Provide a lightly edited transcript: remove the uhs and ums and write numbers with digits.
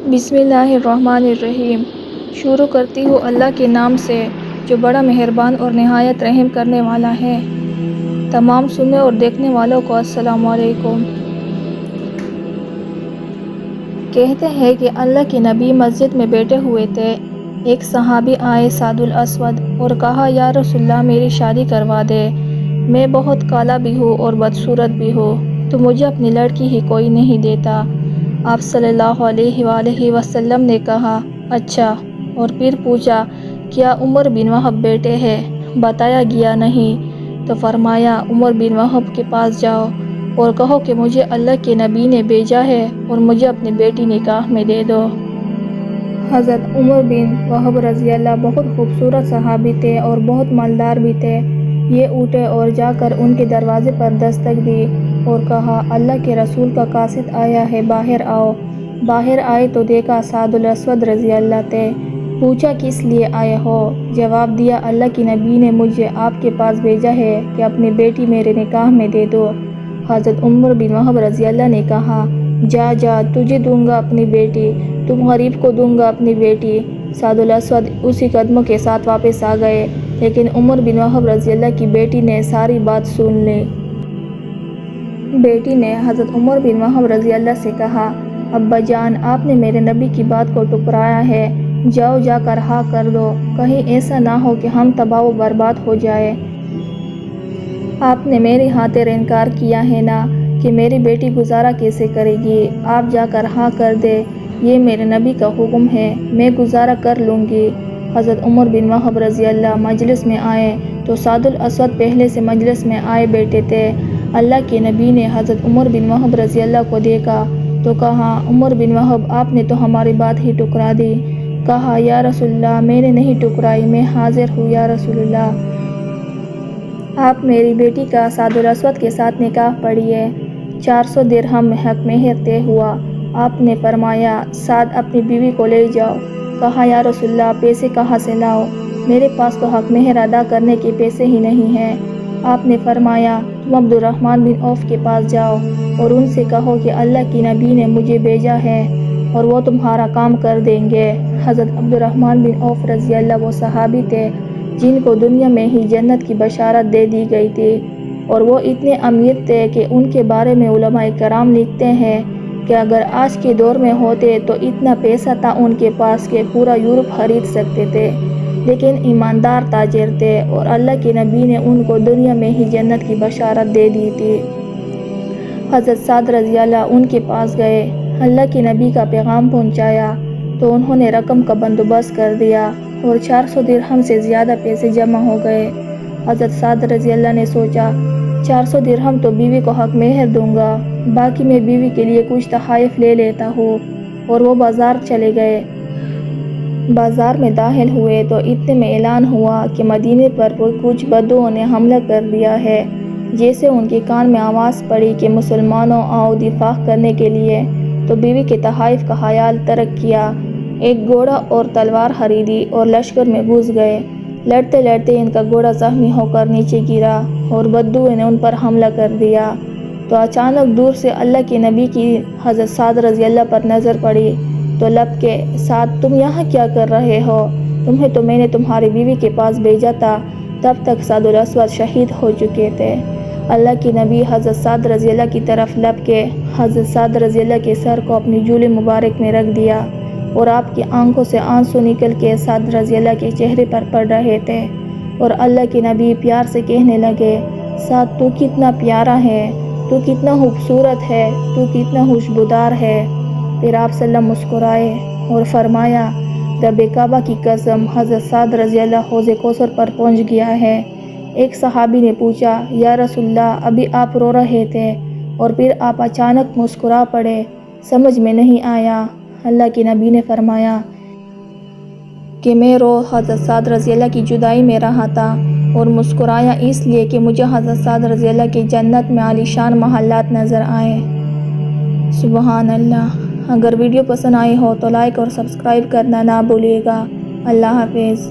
بسم اللہ الرحمن الرحیم۔ شروع کرتی ہوں اللہ کے نام سے جو بڑا مہربان اور نہایت رحم کرنے والا ہے۔ تمام سننے اور دیکھنے والوں کو السلام علیکم۔ کہتے ہیں کہ اللہ کے نبی مسجد میں بیٹھے ہوئے تھے۔ ایک صحابی آئے سعد الاسود اور کہا یا رسول اللہ میری شادی کروا دے، میں بہت کالا بھی ہوں اور بدصورت بھی ہوں تو مجھے اپنی لڑکی ہی کوئی نہیں دیتا۔ آپ صلی اللہ علیہ وآلہ وسلم نے کہا اچھا، اور پھر پوچھا کیا عمر بن وہب بیٹے ہیں؟ بتایا گیا نہیں تو فرمایا عمر بن وہب کے پاس جاؤ اور کہو کہ مجھے اللہ کے نبی نے بھیجا ہے اور مجھے اپنی بیٹی نکاح میں دے دو۔ حضرت عمر بن وہب رضی اللہ بہت خوبصورت صحابی تھے اور بہت مالدار بھی تھے۔ یہ اٹھے اور جا کر ان کے دروازے پر دستک دی اور کہا اللہ کے رسول کا قاصد آیا ہے، باہر آؤ۔ باہر آئے تو دیکھا سعد الاسود رضی اللہ تھے۔ پوچھا کس لیے آئے ہو؟ جواب دیا اللہ کے نبی نے مجھے آپ کے پاس بھیجا ہے کہ اپنی بیٹی میرے نکاح میں دے دو۔ حضرت عمر بن وہب رضی اللہ نے کہا جا جا، تجھے دوں گا اپنی بیٹی، تم غریب کو دوں گا اپنی بیٹی۔ سعد الاسود اسی قدموں کے ساتھ واپس آ گئے، لیکن عمر بن وہب رضی اللہ کی بیٹی نے ساری بات سن لی۔ بیٹی نے حضرت عمر بن وہب رضی اللہ سے کہا ابا جان، آپ نے میرے نبی کی بات کو ٹکرایا ہے، جاؤ جا کر ہاں کر دو، کہیں ایسا نہ ہو کہ ہم تباہ و برباد ہو جائیں۔ آپ نے میری خاطر انکار کیا ہے نا کہ میری بیٹی گزارا کیسے کرے گی؟ آپ جا کر ہاں کر دے، یہ میرے نبی کا حکم ہے، میں گزارا کر لوں گی۔ حضرت عمر بن وہب رضی اللہ مجلس میں آئے تو سعد الاسود پہلے سے مجلس میں آئے بیٹھے تھے۔ اللہ کے نبی نے حضرت عمر بن وہب رضی اللہ کو دیکھا تو کہا عمر بن وہب آپ نے تو ہماری بات ہی ٹکرا دی۔ کہا یا رسول اللہ میں نے نہیں ٹکرائی، میں حاضر ہوں یا رسول اللہ۔ آپ میری بیٹی کا سعد الاسود کے ساتھ نکاح پڑھیے۔ 400 درہم حق مہر طے ہوا۔ آپ نے فرمایا سعد اپنی بیوی کو لے جاؤ۔ کہا یا رسول اللہ پیسے کہاں سے لاؤ؟ میرے پاس تو حق مہر ادا کرنے کے پیسے ہی نہیں ہیں۔ آپ نے فرمایا تم عبد الرحمن بن عوف کے پاس جاؤ اور ان سے کہو کہ اللہ کی نبی نے مجھے بھیجا ہے اور وہ تمہارا کام کر دیں گے۔ حضرت عبد الرحمن بن عوف رضی اللہ وہ صحابی تھے جن کو دنیا میں ہی جنت کی بشارت دے دی گئی تھی، اور وہ اتنے امیر تھے کہ ان کے بارے میں علماء کرام لکھتے ہیں کہ اگر آج کے دور میں ہوتے تو اتنا پیسہ تھا ان کے پاس کہ پورا یورپ خرید سکتے تھے، لیکن ایماندار تاجر تھے اور اللہ کے نبی نے ان کو دنیا میں ہی جنت کی بشارت دے دی تھی۔ حضرت سعد رضی اللہ ان کے پاس گئے، اللہ کے نبی کا پیغام پہنچایا تو انہوں نے رقم کا بندوبست کر دیا اور 400 درہم سے زیادہ پیسے جمع ہو گئے۔ حضرت سعد رضی اللہ نے سوچا 400 درہم تو بیوی کو حق مہر دوں گا، باقی میں بیوی کے لیے کچھ تحائف لے لیتا ہوں، اور وہ بازار چلے گئے۔ بازار میں داخل ہوئے تو اتنے میں اعلان ہوا کہ مدینے پر کچھ بدوؤں نے حملہ کر دیا ہے۔ جیسے ان کے کان میں آواز پڑی کہ مسلمانوں آؤ دفاع کرنے کے لیے، تو بیوی کے تحائف کا خیال ترک کیا، ایک گھوڑا اور تلوار خریدی اور لشکر میں گھس گئے۔ لڑتے لڑتے ان کا گھوڑا زخمی ہو کر نیچے گرا اور بدوؤں نے ان پر حملہ کر دیا تو اچانک دور سے اللہ کے نبی کی حضرت سعد رضی اللہ پر نظر پڑی تو لپکے سعد تم یہاں کیا کر رہے ہو؟ تمہیں تو میں نے تمہاری بیوی کے پاس بھیجا تھا۔ تب تک سعد الاسود شہید ہو چکے تھے۔ اللہ کے نبی حضرت سعد رضی اللہ کی طرف لپکے، حضرت سعد رضی اللہ کے سر کو اپنی جھولی مبارک میں رکھ دیا اور آپ کی آنکھوں سے آنسو نکل کے سعد رضی اللہ کے چہرے پر پڑ رہے تھے، اور اللہ کے نبی پیار سے کہنے لگے سعد تو کتنا پیارا ہے، تو کتنا خوبصورت ہے، تو کتنا خوشبودار ہے۔ پھر آپ صلی اللہ مسکرائے اور فرمایا رب کعبہ کی قسم حضرت سعد رضی اللہ حوض کوثر پر پہنچ گیا ہے۔ ایک صحابی نے پوچھا یا رسول اللہ ابھی آپ رو رہے تھے اور پھر آپ اچانک مسکرا پڑے، سمجھ میں نہیں آیا۔ اللہ کے نبی نے فرمایا کہ میں رو حضرت سعد رضی اللہ کی جدائی میں رہا تھا اور مسکرایا اس لیے کہ مجھے حضرت سعد رضی اللہ کی جنت میں عالی شان محلات نظر آئے۔ سبحان اللہ۔ اگر ویڈیو پسند آئی ہو تو لائک اور سبسکرائب کرنا نہ بھولیے گا۔ اللہ حافظ۔